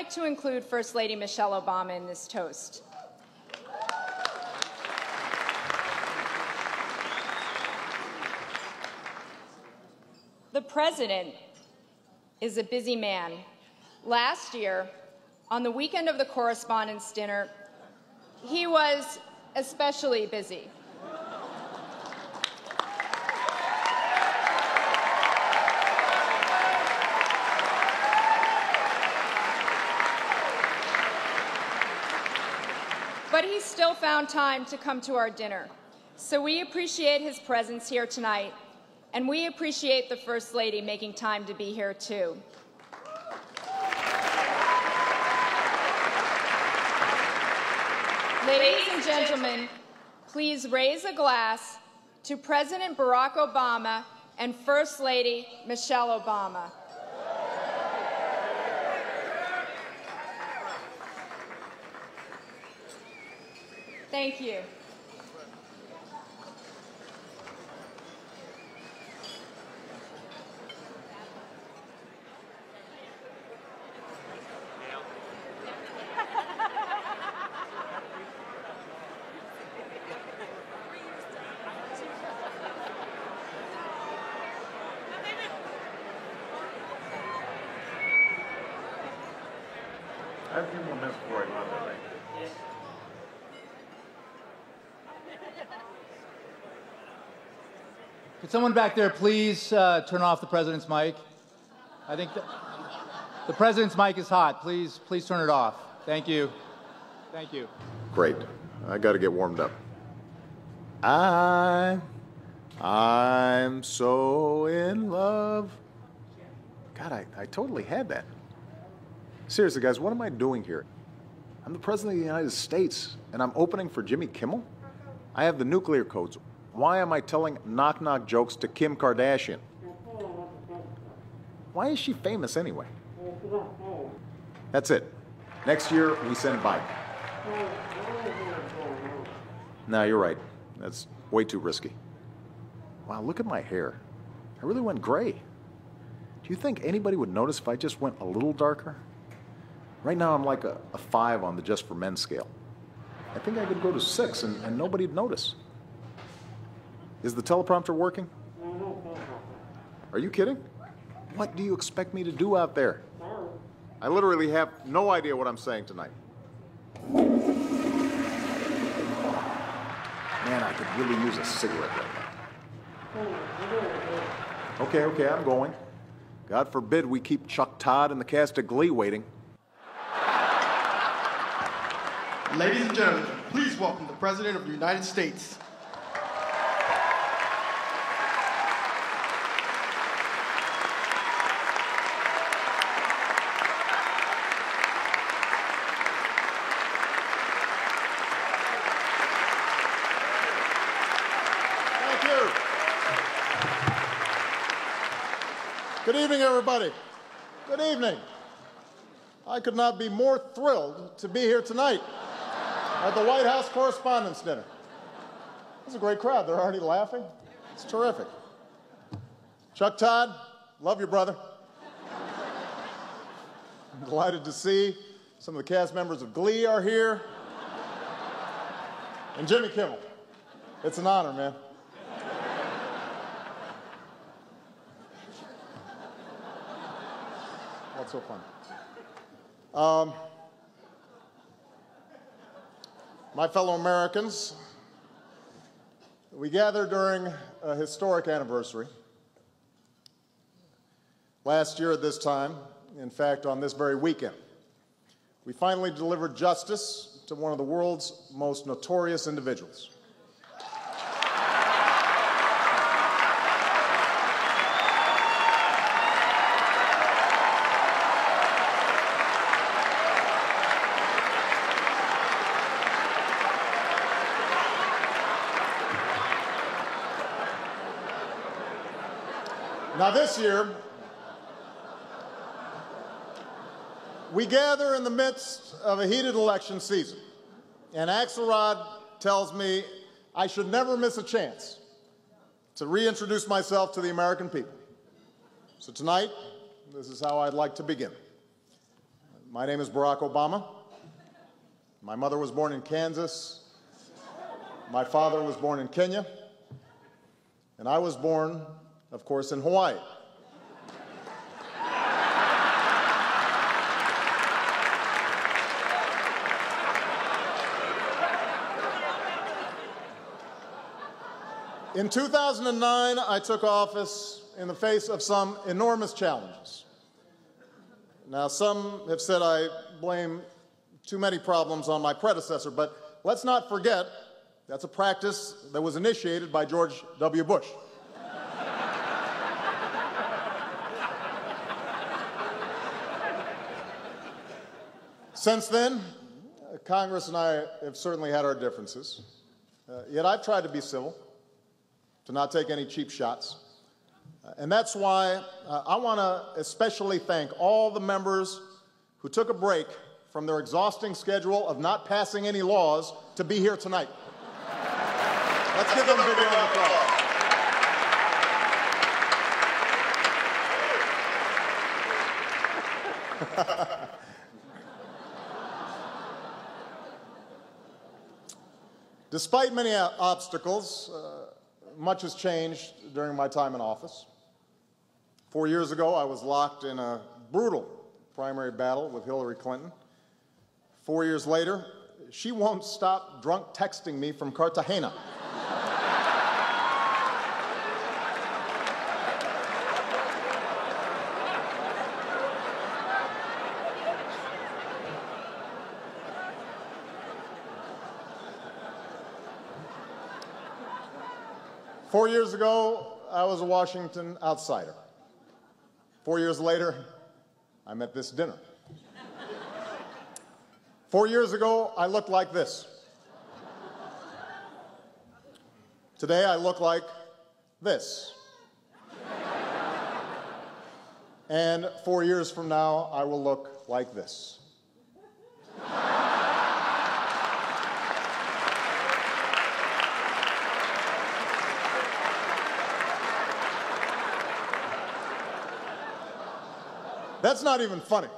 like to include First Lady Michelle Obama in this toast. The President is a busy man. Last year, on the weekend of the Correspondents' dinner, he was especially busy. But he still found time to come to our dinner. So we appreciate his presence here tonight, and we appreciate the First Lady making time to be here too. Ladies and gentlemen, please raise a glass to President Barack Obama and First Lady Michelle Obama. Thank you. I have a few more minutes before I go on that, right? Could someone back there please turn off the President's mic? I think the President's mic is hot. Please turn it off. Thank you. Thank you. Great. I got to get warmed up. I'm so in love. God, I totally had that. Seriously, guys, what am I doing here? I'm the President of the United States, and I'm opening for Jimmy Kimmel? I have the nuclear codes. Why am I telling knock-knock jokes to Kim Kardashian? Why is she famous anyway? That's it. Next year, we send Biden. No, you're right. That's way too risky. Wow, look at my hair. I really went gray. Do you think anybody would notice if I just went a little darker? Right now, I'm like a 5 on the Just for Men scale. I think I could go to 6 and nobody'd notice. Is the teleprompter working? Are you kidding? What do you expect me to do out there? I literally have no idea what I'm saying tonight. Man, I could really use a cigarette right now. Okay, I'm going. God forbid we keep Chuck Todd and the cast of Glee waiting. Ladies and gentlemen, please welcome the President of the United States. Thank you. Good evening, everybody. Good evening. I could not be more thrilled to be here tonight at the White House Correspondents' Dinner. It's a great crowd. They're already laughing. It's terrific. Chuck Todd, love you, brother. I'm delighted to see some of the cast members of Glee are here. And Jimmy Kimmel. It's an honor, man. What's so fun? My fellow Americans, we gather during a historic anniversary. Last year at this time, in fact, on this very weekend, we finally delivered justice to one of the world's most notorious individuals. Now this year, we gather in the midst of a heated election season, and Axelrod tells me I should never miss a chance to reintroduce myself to the American people. So tonight, this is how I'd like to begin. My name is Barack Obama. My mother was born in Kansas. My father was born in Kenya. And I was born, of course, in Hawaii. In 2009, I took office in the face of some enormous challenges. Now, some have said I blame too many problems on my predecessor, but let's not forget that's a practice that was initiated by George W. Bush. Since then, Congress and I have certainly had our differences, yet I've tried to be civil, to not take any cheap shots. And that's why I want to especially thank all the members who took a break from their exhausting schedule of not passing any laws to be here tonight. Let's give them a big round of applause. Despite many obstacles, much has changed during my time in office. 4 years ago, I was locked in a brutal primary battle with Hillary Clinton. 4 years later, she won't stop drunk texting me from Cartagena. Four years ago, I was a Washington outsider. 4 years later, I'm at this dinner. 4 years ago, I looked like this. Today, I look like this. And 4 years from now, I will look like this. That's not even funny.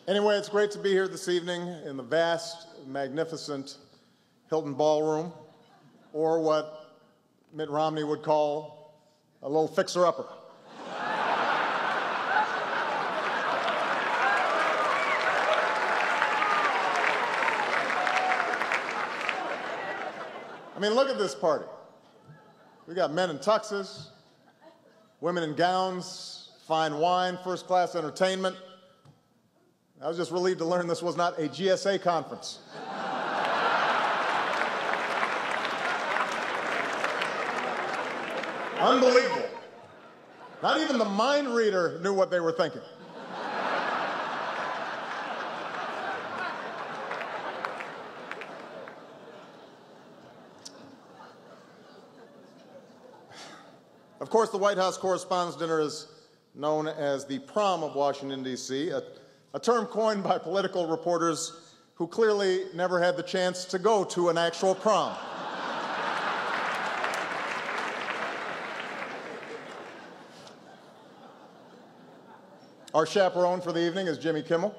Anyway, it's great to be here this evening in the vast, magnificent Hilton Ballroom, or what Mitt Romney would call a little fixer-upper. I mean, look at this party. We got men in tuxes, women in gowns, fine wine, first-class entertainment. I was just relieved to learn this was not a GSA conference. Unbelievable. Not even the mind reader knew what they were thinking. Of course, the White House Correspondents' Dinner is known as the prom of Washington, D.C., a term coined by political reporters who clearly never had the chance to go to an actual prom. Our chaperone for the evening is Jimmy Kimmel.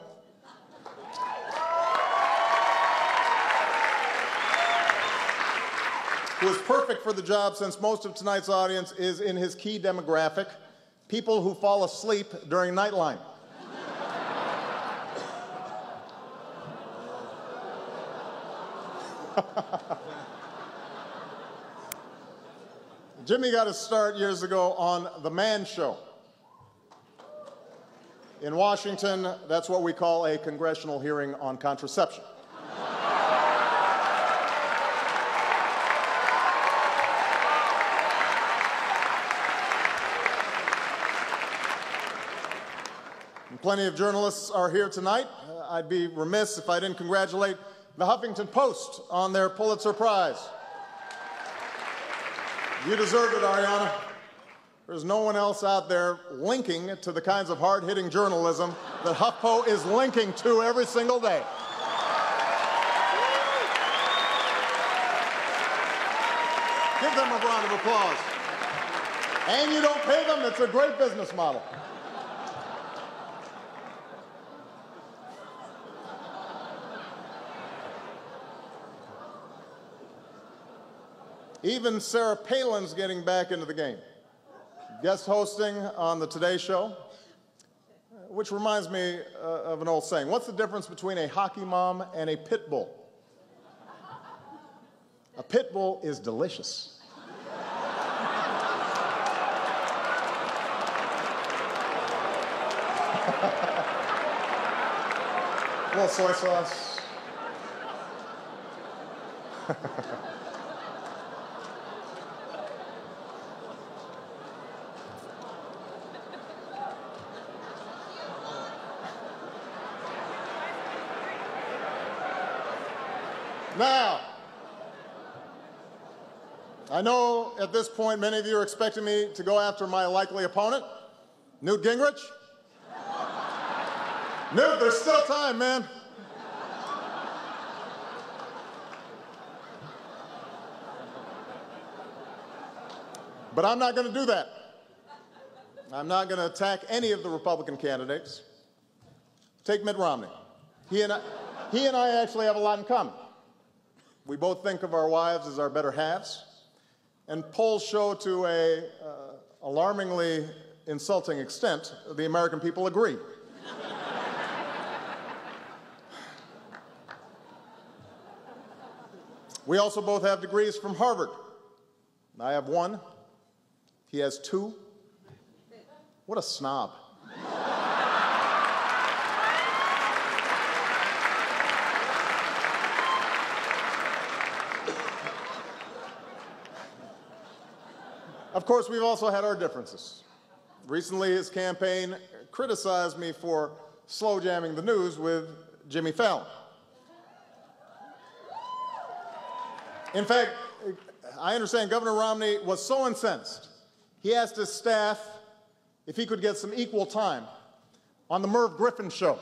Who is perfect for the job since most of tonight's audience is in his key demographic, people who fall asleep during Nightline. Jimmy got his start years ago on The Man Show. In Washington, that's what we call a congressional hearing on contraception. Plenty of journalists are here tonight. I'd be remiss if I didn't congratulate the Huffington Post on their Pulitzer Prize. You deserved it, Ariana. There's no one else out there linking to the kinds of hard-hitting journalism that HuffPo is linking to every single day. Give them a round of applause. And you don't pay them, it's a great business model. Even Sarah Palin's getting back into the game. Guest hosting on the Today Show, which reminds me of an old saying. What's the difference between a hockey mom and a pit bull? A pit bull is delicious. A little soy sauce. Now, I know at this point many of you are expecting me to go after my likely opponent, Newt Gingrich. Newt, there's still time, man. But I'm not going to do that. I'm not going to attack any of the Republican candidates. Take Mitt Romney. He and I actually have a lot in common. We both think of our wives as our better halves, and polls show to a alarmingly insulting extent the American people agree. We also both have degrees from Harvard. I have one. He has two. What a snob. Of course, we've also had our differences. Recently, his campaign criticized me for slow jamming the news with Jimmy Fallon. In fact, I understand Governor Romney was so incensed, he asked his staff if he could get some equal time on the Merv Griffin show.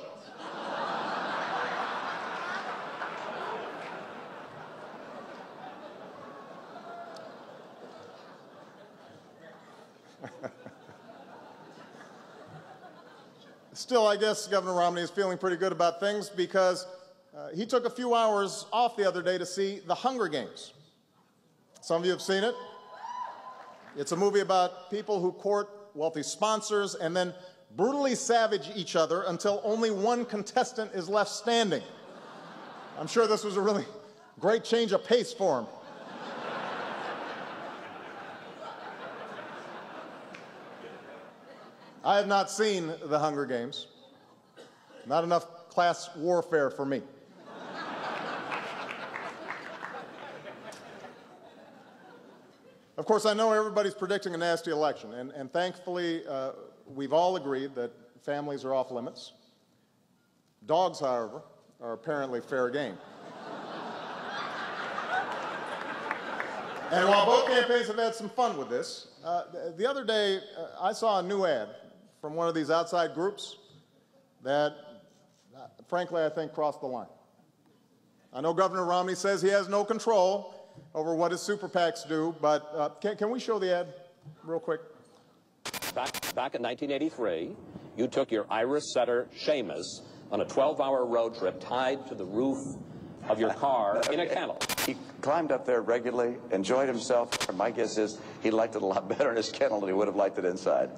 Still, I guess Governor Romney is feeling pretty good about things because he took a few hours off the other day to see The Hunger Games. Some of you have seen it. It's a movie about people who court wealthy sponsors and then brutally savage each other until only one contestant is left standing. I'm sure this was a really great change of pace for him. I have not seen The Hunger Games. Not enough class warfare for me. Of course, I know everybody's predicting a nasty election, and thankfully, we've all agreed that families are off limits. Dogs, however, are apparently fair game. And while both campaigns have had some fun with this, the other day, I saw a new ad from one of these outside groups that, frankly, I think crossed the line. I know Governor Romney says he has no control over what his super PACs do, but can we show the ad real quick? Back in 1983, you took your Irish setter, Seamus, on a 12-hour road trip tied to the roof of your car in a kennel. He climbed up there regularly, enjoyed himself. My guess is he liked it a lot better in his kennel than he would have liked it inside.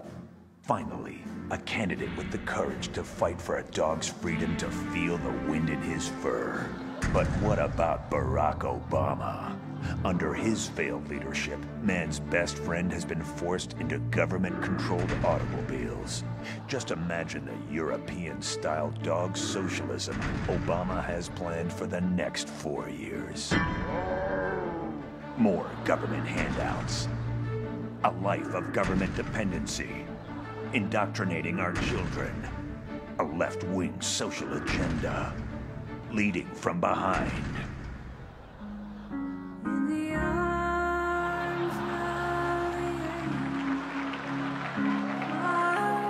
Finally, a candidate with the courage to fight for a dog's freedom to feel the wind in his fur. But what about Barack Obama? Under his failed leadership, man's best friend has been forced into government-controlled automobiles. Just imagine the European-style dog socialism Obama has planned for the next 4 years. More government handouts. A life of government dependency. Indoctrinating our children. A left-wing social agenda. Leading from behind.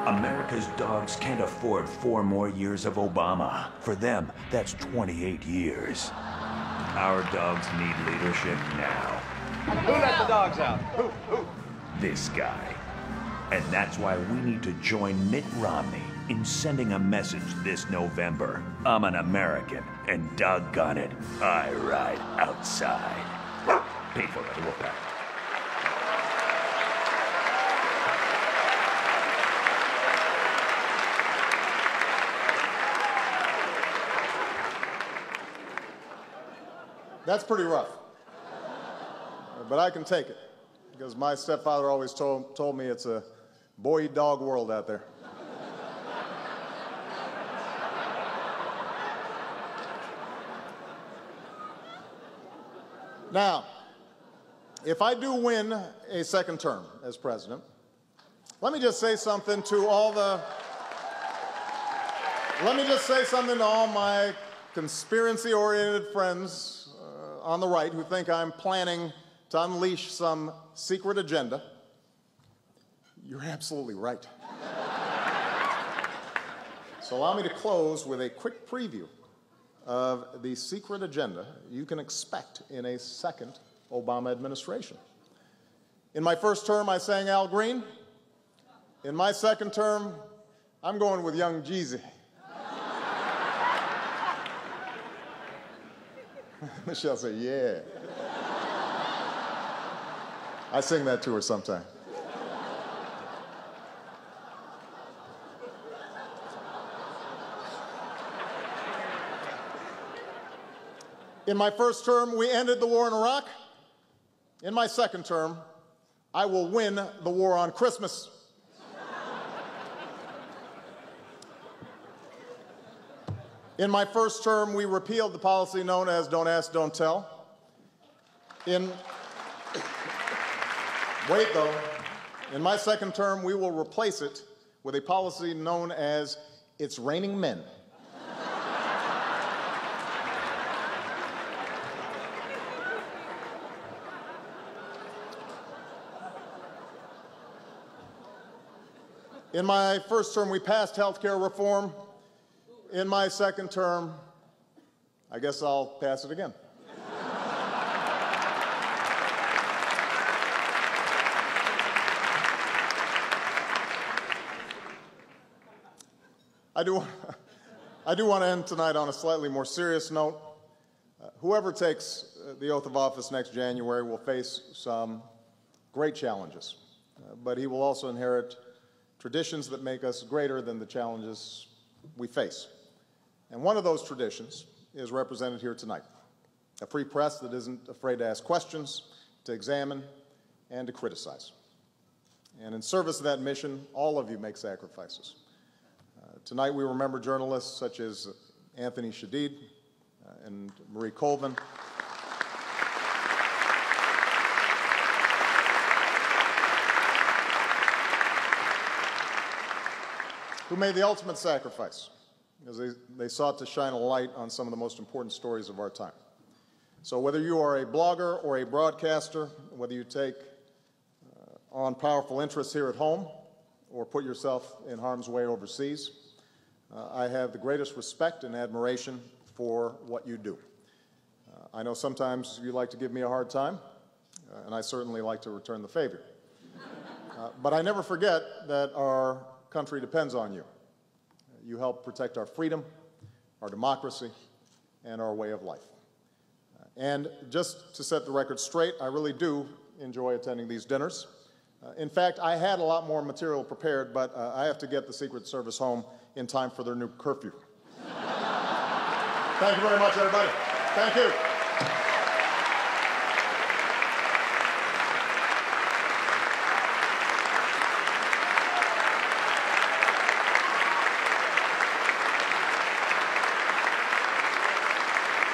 America's dogs can't afford 4 more years of Obama. For them, that's 28 years. Our dogs need leadership now. Who let the dog dogs out. This guy. And that's why we need to join Mitt Romney in sending a message this November. I'm an American, and doggone it, I ride outside. Paid for by the Wolfpack. That's pretty rough. But I can take it, because my stepfather always told me it's a boy-dog world out there. Now, if I do win a second term as president, let me just say something to all my conspiracy-oriented friends on the right who think I'm planning to unleash some secret agenda. You're absolutely right. So allow me to close with a quick preview of the secret agenda you can expect in a second Obama administration. In my first term, I sang Al Green. In my second term, I'm going with young Jeezy. Michelle said, yeah. I sing that to her sometime. In my first term, we ended the war in Iraq. In my second term, I will win the war on Christmas. In my first term, we repealed the policy known as Don't Ask, Don't Tell. Wait, though. In my second term, we will replace it with a policy known as It's Raining Men. In my first term, we passed health care reform. In my second term, I guess I'll pass it again. I do want to end tonight on a slightly more serious note. Whoever takes the oath of office next January will face some great challenges, but he will also inherit traditions that make us greater than the challenges we face. And one of those traditions is represented here tonight. A free press that isn't afraid to ask questions, to examine, and to criticize. And in service of that mission, all of you make sacrifices. Tonight we remember journalists such as Anthony Shadid and Marie Colvin. Who made the ultimate sacrifice as they sought to shine a light on some of the most important stories of our time. So whether you are a blogger or a broadcaster, whether you take on powerful interests here at home or put yourself in harm's way overseas, I have the greatest respect and admiration for what you do. I know sometimes you like to give me a hard time, and I certainly like to return the favor. But I never forget that our country depends on you. You help protect our freedom, our democracy, and our way of life. And just to set the record straight, I really do enjoy attending these dinners. In fact, I had a lot more material prepared, but I have to get the Secret Service home in time for their new curfew. Thank you very much, everybody. Thank you.